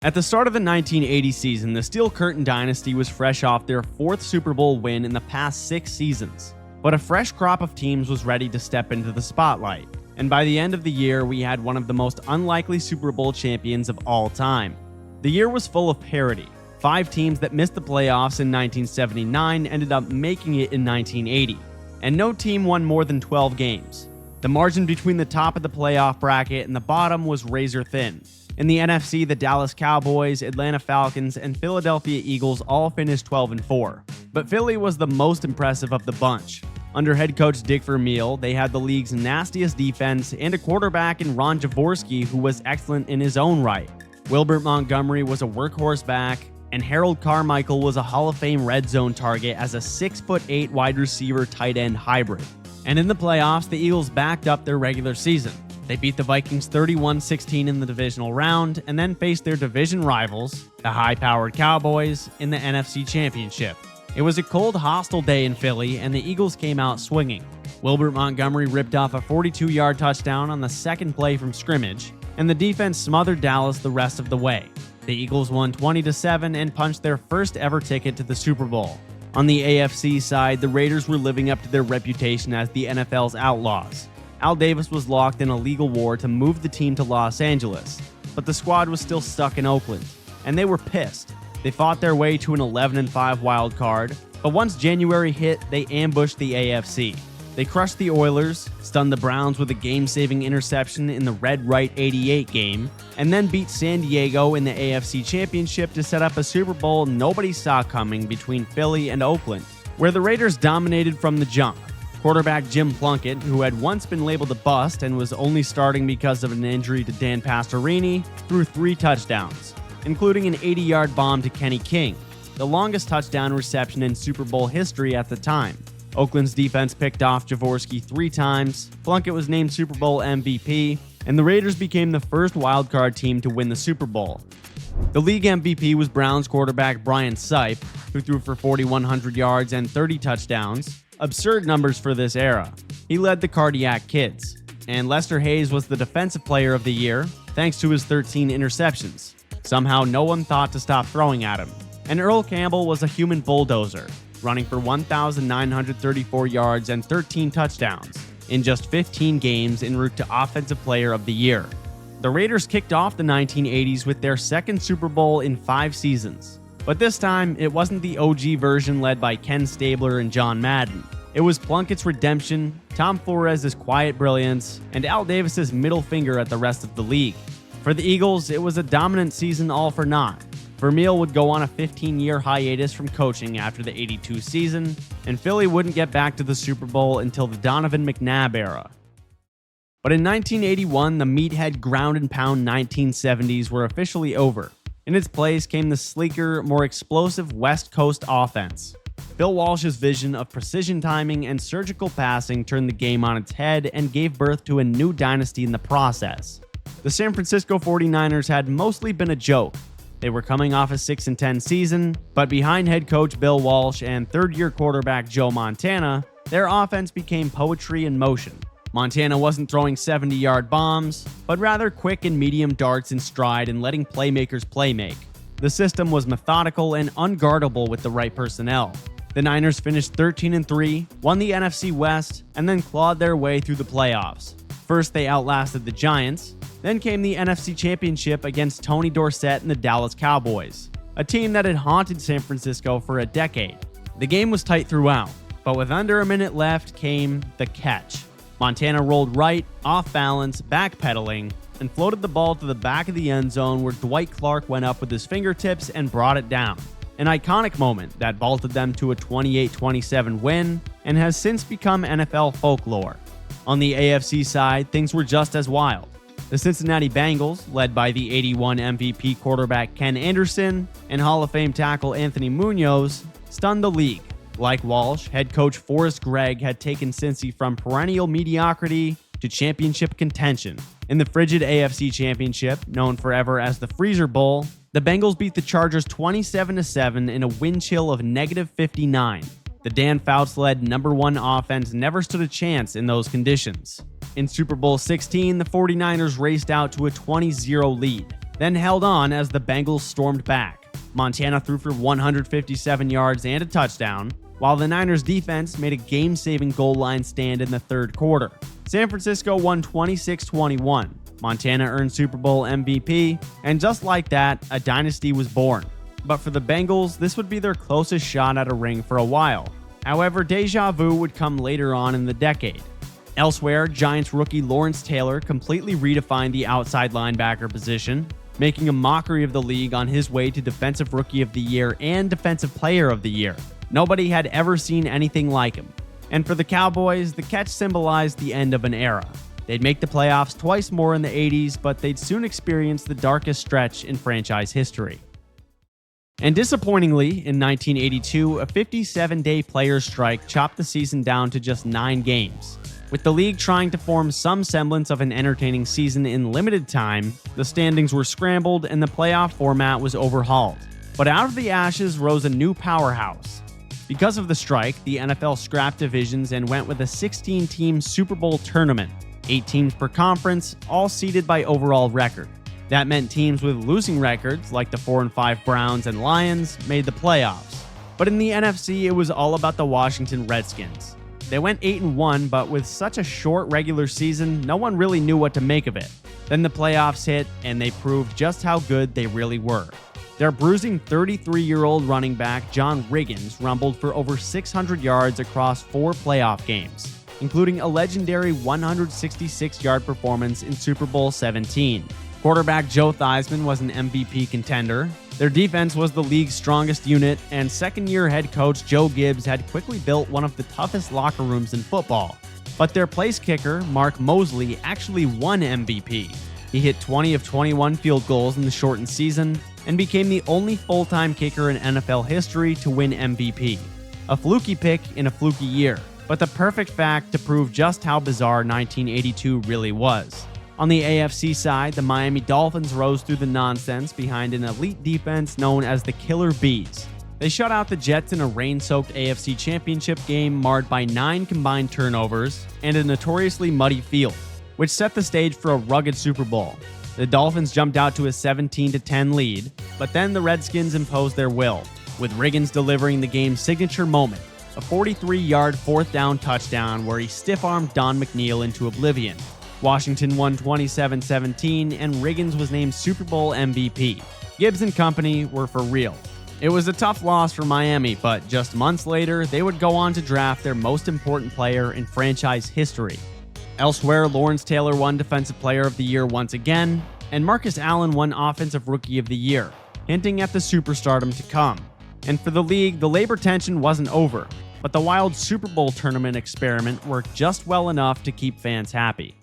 At the start of the 1980 season, the Steel Curtain dynasty was fresh off their fourth Super Bowl win in the past 6 seasons. But a fresh crop of teams was ready to step into the spotlight. And by the end of the year, we had one of the most unlikely Super Bowl champions of all time. The year was full of parity. 5 teams that missed the playoffs in 1979 ended up making it in 1980. And no team won more than 12 games. The margin between the top of the playoff bracket and the bottom was razor thin. In the NFC, the Dallas Cowboys, Atlanta Falcons, and Philadelphia Eagles all finished 12-4. But Philly was the most impressive of the bunch. Under head coach Dick Vermeil, they had the league's nastiest defense and a quarterback in Ron Jaworski who was excellent in his own right. Wilbert Montgomery was a workhorse back, and Harold Carmichael was a Hall of Fame red zone target as a 6'8" wide receiver tight end hybrid. And in the playoffs, the Eagles backed up their regular season. They beat the Vikings 31-16 in the divisional round and then faced their division rivals, the high-powered Cowboys, in the NFC Championship. It was a cold, hostile day in Philly, and the Eagles came out swinging. Wilbert Montgomery ripped off a 42-yard touchdown on the second play from scrimmage, and the defense smothered Dallas the rest of the way. The Eagles won 20-7 and punched their first ever ticket to the Super Bowl. On the AFC side, the Raiders were living up to their reputation as the NFL's outlaws. Al Davis was locked in a legal war to move the team to Los Angeles, but the squad was still stuck in Oakland, and they were pissed. They fought their way to an 11-5 wild card, but once January hit, they ambushed the AFC. They crushed the Oilers, stunned the Browns with a game-saving interception in the Red Right 88 game, and then beat San Diego in the AFC Championship to set up a Super Bowl nobody saw coming between Philly and Oakland, where the Raiders dominated from the jump. Quarterback Jim Plunkett, who had once been labeled a bust and was only starting because of an injury to Dan Pastorini, threw 3 touchdowns, including an 80-yard bomb to Kenny King, the longest touchdown reception in Super Bowl history at the time. Oakland's defense picked off Jaworski 3 times, Plunkett was named Super Bowl MVP, and the Raiders became the first wildcard team to win the Super Bowl. The league MVP was Browns quarterback Brian Sipe, who threw for 4,100 yards and 30 touchdowns. Absurd numbers for this era. He led the Cardiac Kids, and Lester Hayes was the Defensive Player of the Year thanks to his 13 interceptions. Somehow no one thought to stop throwing at him. And Earl Campbell was a human bulldozer, running for 1,934 yards and 13 touchdowns in just 15 games en route to Offensive Player of the Year. The Raiders kicked off the 1980s with their second Super Bowl in 5 seasons. But this time, it wasn't the OG version led by Ken Stabler and John Madden. It was Plunkett's redemption, Tom Flores' quiet brilliance, and Al Davis' middle finger at the rest of the league. For the Eagles, it was a dominant season all for naught. Vermeil would go on a 15-year hiatus from coaching after the 82 season, and Philly wouldn't get back to the Super Bowl until the Donovan McNabb era. But in 1981, the meathead ground-and-pound 1970s were officially over. In its place came the sleeker, more explosive West Coast offense. Bill Walsh's vision of precision timing and surgical passing turned the game on its head and gave birth to a new dynasty in the process. The San Francisco 49ers had mostly been a joke. They were coming off a 6-10 season, but behind head coach Bill Walsh and third-year quarterback Joe Montana, their offense became poetry in motion. Montana wasn't throwing 70-yard bombs, but rather quick and medium darts in stride and letting playmakers playmake. The system was methodical and unguardable with the right personnel. The Niners finished 13-3, won the NFC West, and then clawed their way through the playoffs. First, they outlasted the Giants. Then came the NFC Championship against Tony Dorsett and the Dallas Cowboys, a team that had haunted San Francisco for a decade. The game was tight throughout, but with under a minute left came the catch. Montana rolled right, off balance, backpedaling, and floated the ball to the back of the end zone where Dwight Clark went up with his fingertips and brought it down. An iconic moment that vaulted them to a 28-27 win and has since become NFL folklore. On the AFC side, things were just as wild. The Cincinnati Bengals, led by the 81 MVP quarterback Ken Anderson and Hall of Fame tackle Anthony Munoz, stunned the league. Like Walsh, head coach Forrest Gregg had taken Cincy from perennial mediocrity to championship contention. In the frigid AFC Championship, known forever as the Freezer Bowl, the Bengals beat the Chargers 27-7 in a wind chill of -59. The Dan Fouts-led number 1 offense never stood a chance in those conditions. In Super Bowl 16, the 49ers raced out to a 20-0 lead. then held on as the Bengals stormed back. Montana threw for 157 yards and a touchdown, while the Niners defense made a game-saving goal line stand in the third quarter. San Francisco won 26-21. Montana earned Super Bowl MVP, and just like that, a dynasty was born. But for the Bengals, this would be their closest shot at a ring for a while. However, deja vu would come later on in the decade. Elsewhere, Giants rookie Lawrence Taylor completely redefined the outside linebacker position, making a mockery of the league on his way to Defensive Rookie of the Year and Defensive Player of the Year. Nobody had ever seen anything like him. And for the Cowboys, the catch symbolized the end of an era. They'd make the playoffs twice more in the 80s, but they'd soon experience the darkest stretch in franchise history. And disappointingly, in 1982, a 57-day players' strike chopped the season down to just 9 games. With the league trying to form some semblance of an entertaining season in limited time, the standings were scrambled and the playoff format was overhauled. But out of the ashes rose a new powerhouse. Because of the strike, the NFL scrapped divisions and went with a 16-team Super Bowl tournament, 8 teams per conference, all seeded by overall record. That meant teams with losing records, like the 4-5 Browns and Lions, made the playoffs. But in the NFC, it was all about the Washington Redskins. They went 8-1, but with such a short regular season, no one really knew what to make of it. Then the playoffs hit, and they proved just how good they really were. Their bruising 33-year-old running back John Riggins rumbled for over 600 yards across 4 playoff games, including a legendary 166-yard performance in Super Bowl 17. Quarterback Joe Theismann was an MVP contender. Their defense was the league's strongest unit, and second-year head coach Joe Gibbs had quickly built one of the toughest locker rooms in football. But their place kicker, Mark Mosley, actually won MVP. He hit 20 of 21 field goals in the shortened season and became the only full-time kicker in NFL history to win MVP. A fluky pick in a fluky year, but the perfect fact to prove just how bizarre 1982 really was. On the AFC side, the Miami Dolphins rose through the nonsense behind an elite defense known as the Killer Bees. They shut out the Jets in a rain-soaked AFC Championship game marred by 9 combined turnovers and a notoriously muddy field, which set the stage for a rugged Super Bowl. The Dolphins jumped out to a 17-10 lead, but then the Redskins imposed their will, with Riggins delivering the game's signature moment, a 43-yard fourth-down touchdown where he stiff-armed Don McNeil into oblivion. Washington won 27-17, and Riggins was named Super Bowl MVP. Gibbs and company were for real. It was a tough loss for Miami, but just months later, they would go on to draft their most important player in franchise history. Elsewhere, Lawrence Taylor won Defensive Player of the Year once again, and Marcus Allen won Offensive Rookie of the Year, hinting at the superstardom to come. And for the league, the labor tension wasn't over, but the wild Super Bowl tournament experiment worked just well enough to keep fans happy.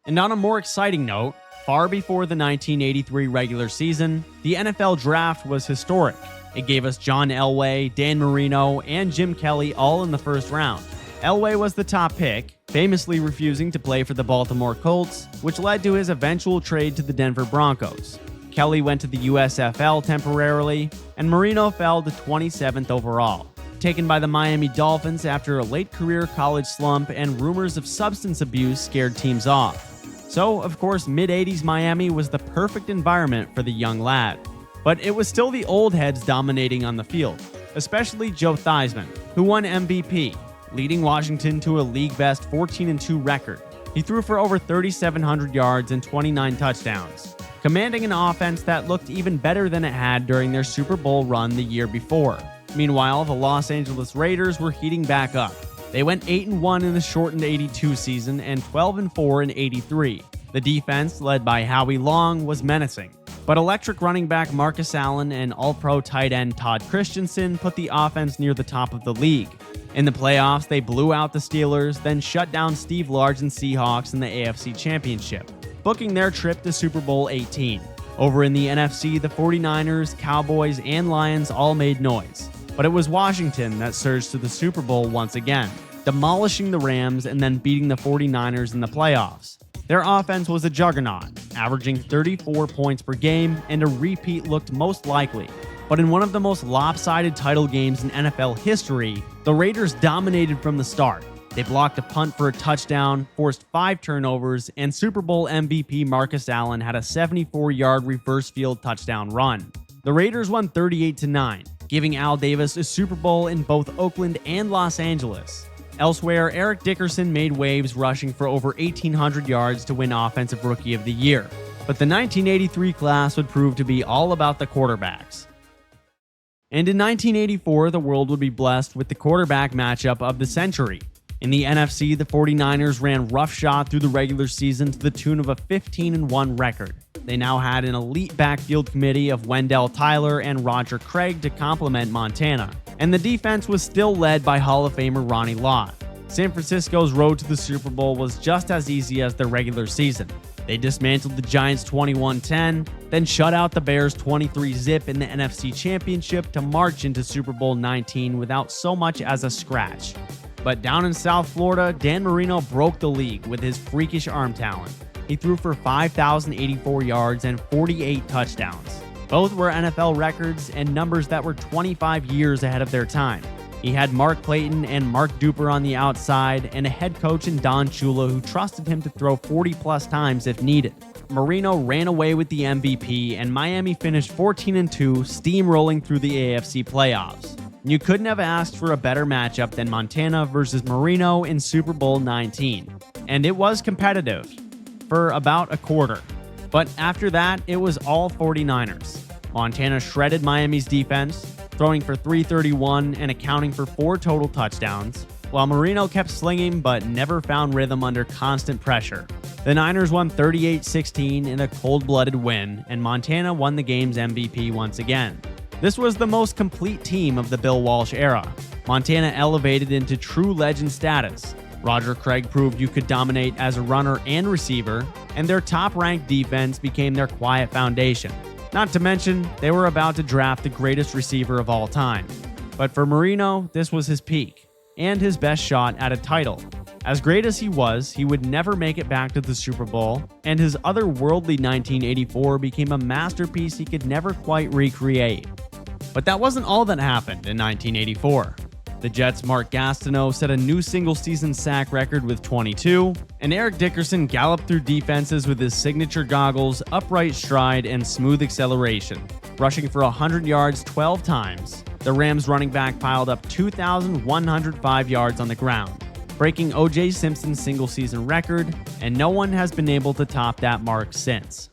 And on a more exciting note, far before the 1983 regular season, the NFL draft was historic. It gave us John Elway, Dan Marino, and Jim Kelly all in the first round. Elway was the top pick, famously refusing to play for the Baltimore Colts, which led to his eventual trade to the Denver Broncos. Kelly went to the USFL temporarily, and Marino fell to 27th overall, taken by the Miami Dolphins after a late career college slump and rumors of substance abuse scared teams off. So, of course, mid-80s Miami was the perfect environment for the young lad. But it was still the old heads dominating on the field, especially Joe Theismann, who won MVP, leading Washington to a league-best 14-2 record. He threw for over 3,700 yards and 29 touchdowns, commanding an offense that looked even better than it had during their Super Bowl run the year before. Meanwhile, the Los Angeles Raiders were heating back up. They went 8-1 in the shortened 82 season and 12-4 in 83. The defense, led by Howie Long, was menacing. But electric running back Marcus Allen and all-pro tight end Todd Christensen put the offense near the top of the league. In the playoffs, they blew out the Steelers, then shut down Steve Largen's Seahawks in the AFC Championship, booking their trip to Super Bowl 18. Over in the NFC, the 49ers, Cowboys, and Lions all made noise. But it was Washington that surged to the Super Bowl once again, demolishing the Rams and then beating the 49ers in the playoffs. Their offense was a juggernaut, averaging 34 points per game, and a repeat looked most likely. But in one of the most lopsided title games in NFL history, the Raiders dominated from the start. They blocked a punt for a touchdown, forced 5 turnovers, and Super Bowl MVP Marcus Allen had a 74-yard reverse field touchdown run. The Raiders won 38-9, giving Al Davis a Super Bowl in both Oakland and Los Angeles. Elsewhere, Eric Dickerson made waves rushing for over 1,800 yards to win Offensive Rookie of the Year. But the 1983 class would prove to be all about the quarterbacks. And in 1984, the world would be blessed with the quarterback matchup of the century. In the NFC, the 49ers ran roughshod through the regular season to the tune of a 15-1 record. They now had an elite backfield committee of Wendell Tyler and Roger Craig to complement Montana, and the defense was still led by Hall of Famer Ronnie Lott. San Francisco's road to the Super Bowl was just as easy as their regular season. They dismantled the Giants 21-10, then shut out the Bears 23-zip in the NFC Championship to march into Super Bowl 19 without so much as a scratch. But down in South Florida, Dan Marino broke the league with his freakish arm talent. He threw for 5,084 yards and 48 touchdowns. Both were NFL records and numbers that were 25 years ahead of their time. He had Mark Payton and Mark Duper on the outside, and a head coach in Don Shula who trusted him to throw 40-plus times if needed. Marino ran away with the MVP, and Miami finished 14-2, steamrolling through the AFC playoffs. You couldn't have asked for a better matchup than Montana versus Marino in Super Bowl 19. And it was competitive for about a quarter. But after that, it was all 49ers. Montana shredded Miami's defense, throwing for 331 and accounting for 4 total touchdowns, while Marino kept slinging but never found rhythm under constant pressure. The Niners won 38-16 in a cold-blooded win, and Montana won the game's MVP once again. This was the most complete team of the Bill Walsh era. Montana elevated into true legend status. Roger Craig proved you could dominate as a runner and receiver, and their top-ranked defense became their quiet foundation. Not to mention, they were about to draft the greatest receiver of all time. But for Marino, this was his peak, and his best shot at a title. As great as he was, he would never make it back to the Super Bowl, and his otherworldly 1984 became a masterpiece he could never quite recreate. But that wasn't all that happened in 1984. The Jets' Mark Gastineau set a new single-season sack record with 22, and Eric Dickerson galloped through defenses with his signature goggles, upright stride, and smooth acceleration. Rushing for 100 yards 12 times, the Rams running back piled up 2,105 yards on the ground, breaking O.J. Simpson's single-season record, and no one has been able to top that mark since.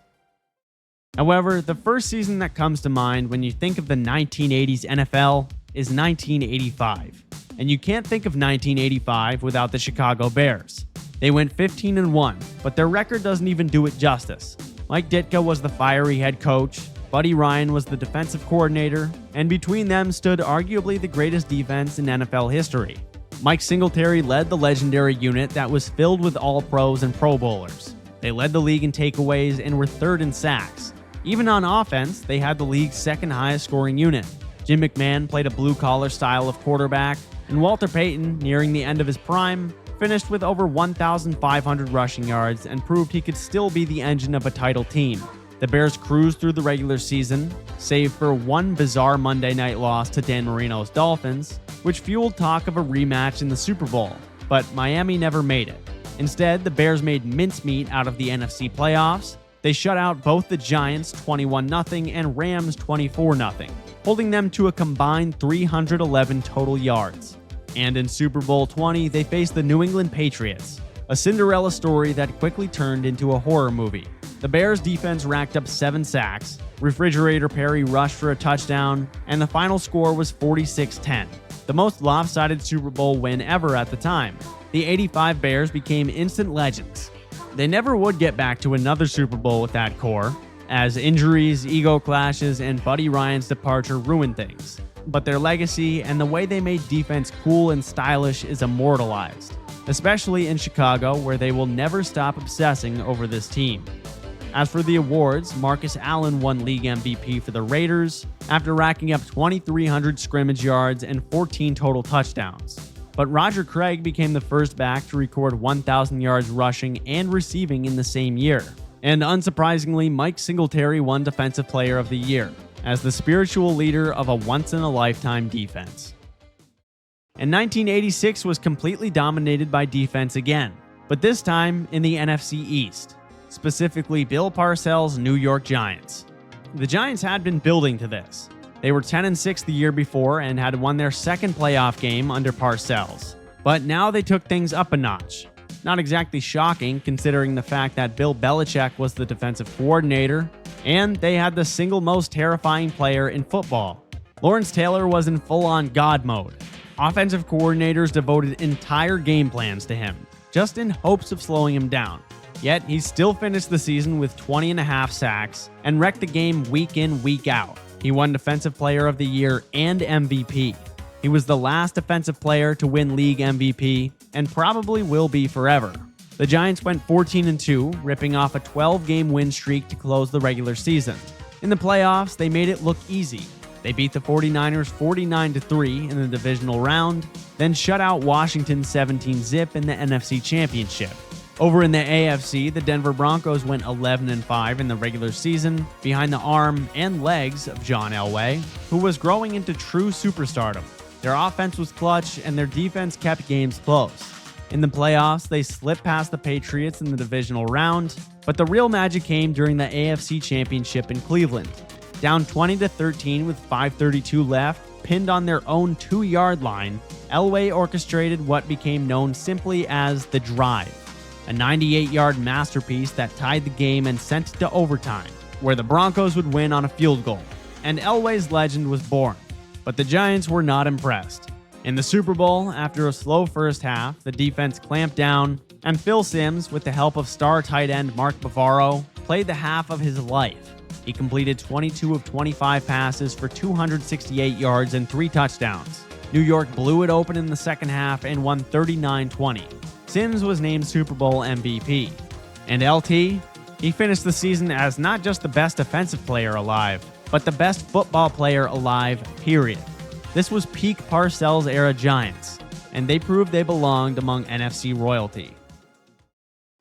However, the first season that comes to mind when you think of the 1980s NFL is 1985. And you can't think of 1985 without the Chicago Bears. They went 15-1, but their record doesn't even do it justice. Mike Ditka was the fiery head coach, Buddy Ryan was the defensive coordinator, and between them stood arguably the greatest defense in NFL history. Mike Singletary led the legendary unit that was filled with All-Pros and Pro Bowlers. They led the league in takeaways and were third in sacks. Even on offense, they had the league's second highest scoring unit. Jim McMahon played a blue-collar style of quarterback, and Walter Payton, nearing the end of his prime, finished with over 1,500 rushing yards and proved he could still be the engine of a title team. The Bears cruised through the regular season, save for one bizarre Monday night loss to Dan Marino's Dolphins, which fueled talk of a rematch in the Super Bowl, but Miami never made it. Instead, the Bears made mincemeat out of the NFC playoffs. They shut out both the Giants 21-0 and Rams 24-0, holding them to a combined 311 total yards. And in Super Bowl 20, they faced the New England Patriots, a Cinderella story that quickly turned into a horror movie. The Bears' defense racked up 7 sacks, Refrigerator Perry rushed for a touchdown, and the final score was 46-10, the most lopsided Super Bowl win ever at the time. The '85 Bears became instant legends. They never would get back to another Super Bowl with that core, as injuries, ego clashes, and Buddy Ryan's departure ruined things. But their legacy and the way they made defense cool and stylish is immortalized, especially in Chicago, where they will never stop obsessing over this team. As for the awards, Marcus Allen won league MVP for the Raiders after racking up 2,300 scrimmage yards and 14 total touchdowns. But Roger Craig became the first back to record 1,000 yards rushing and receiving in the same year. And unsurprisingly, Mike Singletary won Defensive Player of the Year as the spiritual leader of a once-in-a-lifetime defense. And 1986 was completely dominated by defense again, but this time in the NFC East, specifically Bill Parcells' New York Giants. The Giants had been building to this. They were 10-6 the year before and had won their second playoff game under Parcells. But now they took things up a notch. Not exactly shocking considering the fact that Bill Belichick was the defensive coordinator, and they had the single most terrifying player in football. Lawrence Taylor was in full-on God mode. Offensive coordinators devoted entire game plans to him, just in hopes of slowing him down. Yet he still finished the season with 20.5 sacks and wrecked the game week in, week out. He won Defensive Player of the Year and MVP. He was the last defensive player to win league MVP and probably will be forever. The Giants went 14-2, ripping off a 12-game win streak to close the regular season. In the playoffs, they made it look easy. They beat the 49ers 49-3 in the divisional round, then shut out Washington 17-0 in the NFC Championship. Over in the AFC, the Denver Broncos went 11-5 in the regular season, behind the arm and legs of John Elway, who was growing into true superstardom. Their offense was clutch, and their defense kept games close. In the playoffs, they slipped past the Patriots in the divisional round, but the real magic came during the AFC Championship in Cleveland. Down 20-13 with 5:32 left, pinned on their own 2-yard line, Elway orchestrated what became known simply as the drive, a 98-yard masterpiece that tied the game and sent it to overtime, where the Broncos would win on a field goal. And Elway's legend was born. But the Giants were not impressed. In the Super Bowl, after a slow first half, the defense clamped down, and Phil Simms, with the help of star tight end Mark Bavaro, played the half of his life. He completed 22 of 25 passes for 268 yards and 3 touchdowns. New York blew it open in the second half and won 39-20. Simms was named Super Bowl MVP. And LT, he finished the season as not just the best defensive player alive, but the best football player alive, period. This was peak Parcells era Giants, and they proved they belonged among NFC royalty.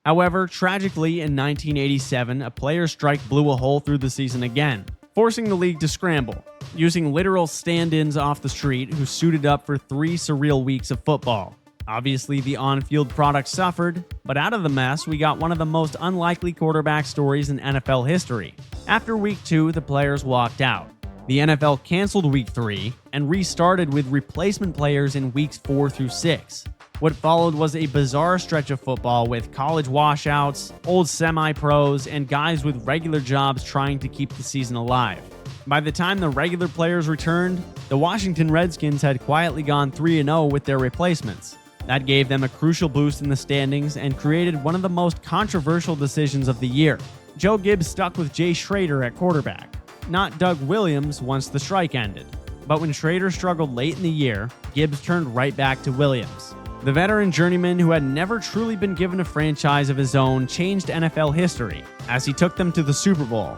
However, tragically in 1987, a player's strike blew a hole through the season again, forcing the league to scramble, using literal stand-ins off the street who suited up for 3 surreal weeks of football. Obviously, the on-field product suffered, but out of the mess, we got one of the most unlikely quarterback stories in NFL history. After week 2, the players walked out. The NFL canceled week 3 and restarted with replacement players in weeks 4 through 6. What followed was a bizarre stretch of football with college washouts, old semi-pros, and guys with regular jobs trying to keep the season alive. By the time the regular players returned, the Washington Redskins had quietly gone 3-0 with their replacements. That gave them a crucial boost in the standings and created one of the most controversial decisions of the year. Joe Gibbs stuck with Jay Schrader at quarterback, not Doug Williams once the strike ended. But when Schrader struggled late in the year, Gibbs turned right back to Williams. The veteran journeyman who had never truly been given a franchise of his own changed NFL history as he took them to the Super Bowl.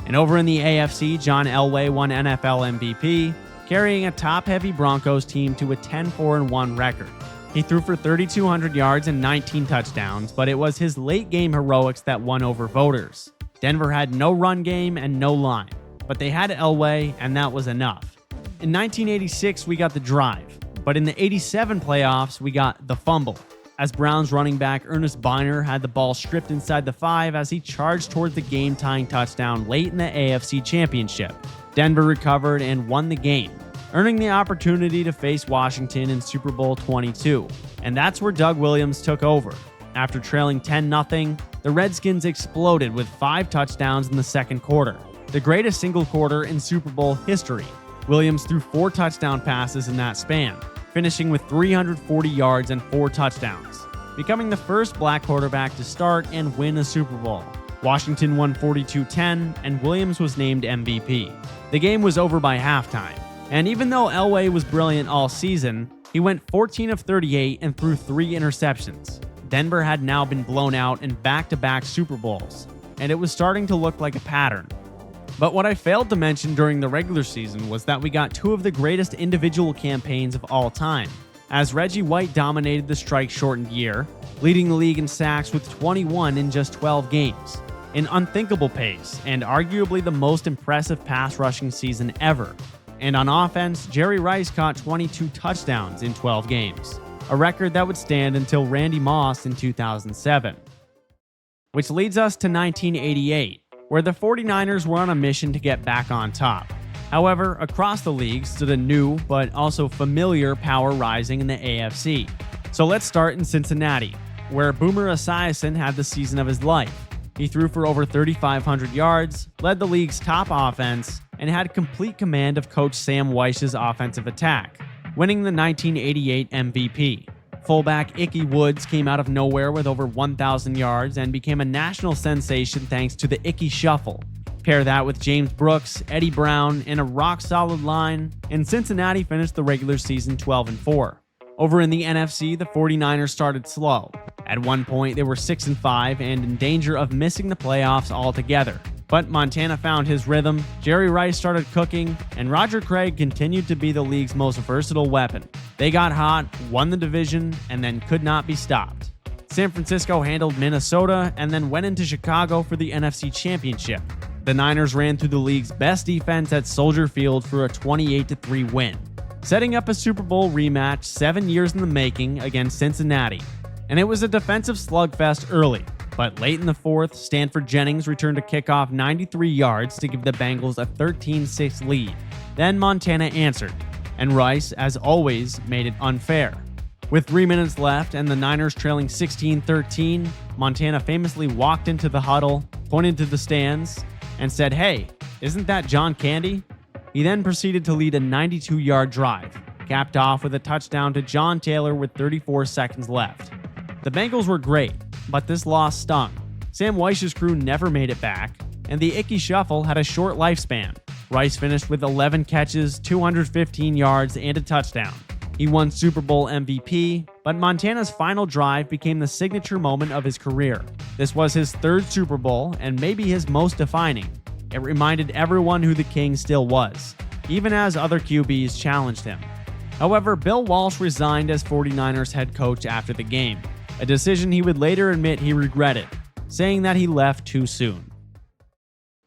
And over in the AFC, John Elway won NFL MVP, carrying a top-heavy Broncos team to a 10-4-1 record. He threw for 3,200 yards and 19 touchdowns, but it was his late-game heroics that won over voters. Denver had no run game and no line, but they had Elway, and that was enough. In 1986, we got the drive, but in the 87 playoffs, we got the fumble, as Browns running back Ernest Biner had the ball stripped inside the 5 as he charged toward the game-tying touchdown late in the AFC Championship. Denver recovered and won the game, earning the opportunity to face Washington in Super Bowl 22. And that's where Doug Williams took over. After trailing 10-0, the Redskins exploded with 5 touchdowns in the second quarter, the greatest single quarter in Super Bowl history. Williams threw 4 touchdown passes in that span, finishing with 340 yards and 4 touchdowns, becoming the first black quarterback to start and win a Super Bowl. Washington won 42-10, and Williams was named MVP. The game was over by halftime. And even though Elway was brilliant all season, he went 14 of 38 and threw 3 interceptions. Denver had now been blown out in back-to-back Super Bowls, and it was starting to look like a pattern. But what I failed to mention during the regular season was that we got 2 of the greatest individual campaigns of all time, as Reggie White dominated the strike-shortened year, leading the league in sacks with 21 in just 12 games, an unthinkable pace and arguably the most impressive pass rushing season ever. And on offense, Jerry Rice caught 22 touchdowns in 12 games, a record that would stand until Randy Moss in 2007. Which leads us to 1988, where the 49ers were on a mission to get back on top. However, across the league stood a new but also familiar power rising in the AFC. So let's start in Cincinnati, where Boomer Esiason had the season of his life. He threw for over 3,500 yards, led the league's top offense, and had complete command of Coach Sam Wyche's offensive attack, winning the 1988 MVP. Fullback Ickey Woods came out of nowhere with over 1,000 yards and became a national sensation thanks to the Ickey Shuffle. Pair that with James Brooks, Eddie Brown, and a rock-solid line, and Cincinnati finished the regular season 12-4. Over in the NFC, the 49ers started slow. At one point, they were 6-5 and in danger of missing the playoffs altogether. But Montana found his rhythm, Jerry Rice started cooking, and Roger Craig continued to be the league's most versatile weapon. They got hot, won the division, and then could not be stopped. San Francisco handled Minnesota and then went into Chicago for the NFC Championship. The Niners ran through the league's best defense at Soldier Field for a 28-3 win, setting up a Super Bowl rematch 7 years in the making against Cincinnati. And it was a defensive slugfest early, but late in the fourth, Stanford Jennings returned to kick off 93 yards to give the Bengals a 13-6 lead. Then Montana answered, and Rice, as always, made it unfair. With 3 minutes left and the Niners trailing 16-13, Montana famously walked into the huddle, pointed to the stands, and said, "Hey, isn't that John Candy?" He then proceeded to lead a 92-yard drive, capped off with a touchdown to John Taylor with 34 seconds left. The Bengals were great, but this loss stung. Sam Wyche's crew never made it back, and the Ickey Shuffle had a short lifespan. Rice finished with 11 catches, 215 yards, and a touchdown. He won Super Bowl MVP, but Montana's final drive became the signature moment of his career. This was his third Super Bowl and maybe his most defining. It reminded everyone who the King still was, even as other QBs challenged him. However, Bill Walsh resigned as 49ers head coach after the game, a decision he would later admit he regretted, saying that he left too soon.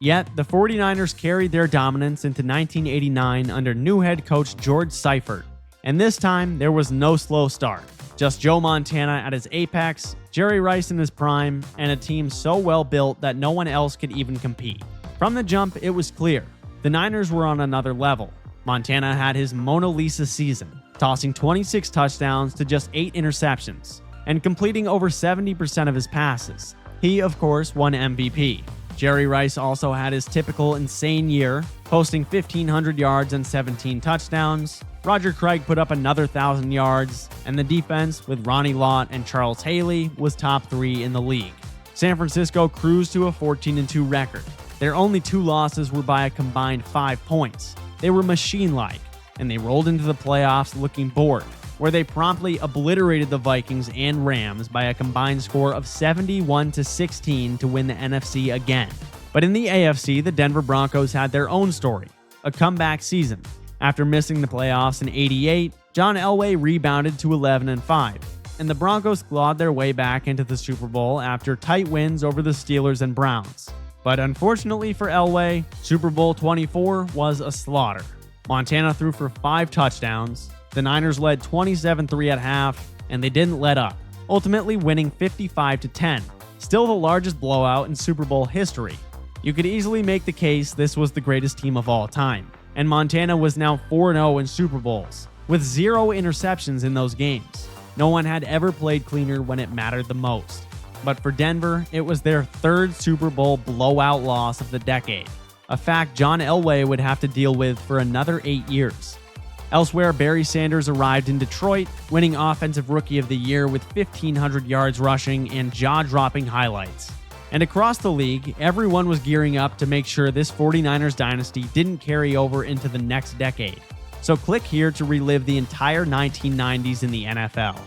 Yet, the 49ers carried their dominance into 1989 under new head coach George Seifert. And this time, there was no slow start. Just Joe Montana at his apex, Jerry Rice in his prime, and a team so well built that no one else could even compete. From the jump, it was clear. The Niners were on another level. Montana had his Mona Lisa season, tossing 26 touchdowns to just 8 interceptions, and completing over 70% of his passes. He, of course, won MVP. Jerry Rice also had his typical insane year, posting 1,500 yards and 17 touchdowns. Roger Craig put up another 1,000 yards, and the defense, with Ronnie Lott and Charles Haley, was top 3 in the league. San Francisco cruised to a 14-2 record. Their only 2 losses were by a combined 5 points. They were machine-like, and they rolled into the playoffs looking bored, where they promptly obliterated the Vikings and Rams by a combined score of 71-16 to win the NFC again. But in the AFC, the Denver Broncos had their own story, a comeback season. After missing the playoffs in '88, John Elway rebounded to 11-5, and the Broncos clawed their way back into the Super Bowl after tight wins over the Steelers and Browns. But unfortunately for Elway, Super Bowl 24 was a slaughter. Montana threw for 5 touchdowns, the Niners led 27-3 at half, and they didn't let up, ultimately winning 55-10, still the largest blowout in Super Bowl history. You could easily make the case this was the greatest team of all time, and Montana was now 4-0 in Super Bowls, with 0 interceptions in those games. No one had ever played cleaner when it mattered the most. But for Denver, it was their 3rd Super Bowl blowout loss of the decade, a fact John Elway would have to deal with for another 8 years. Elsewhere, Barry Sanders arrived in Detroit, winning Offensive Rookie of the Year with 1,500 yards rushing and jaw-dropping highlights. And across the league, everyone was gearing up to make sure this 49ers dynasty didn't carry over into the next decade. So click here to relive the entire 1990s in the NFL.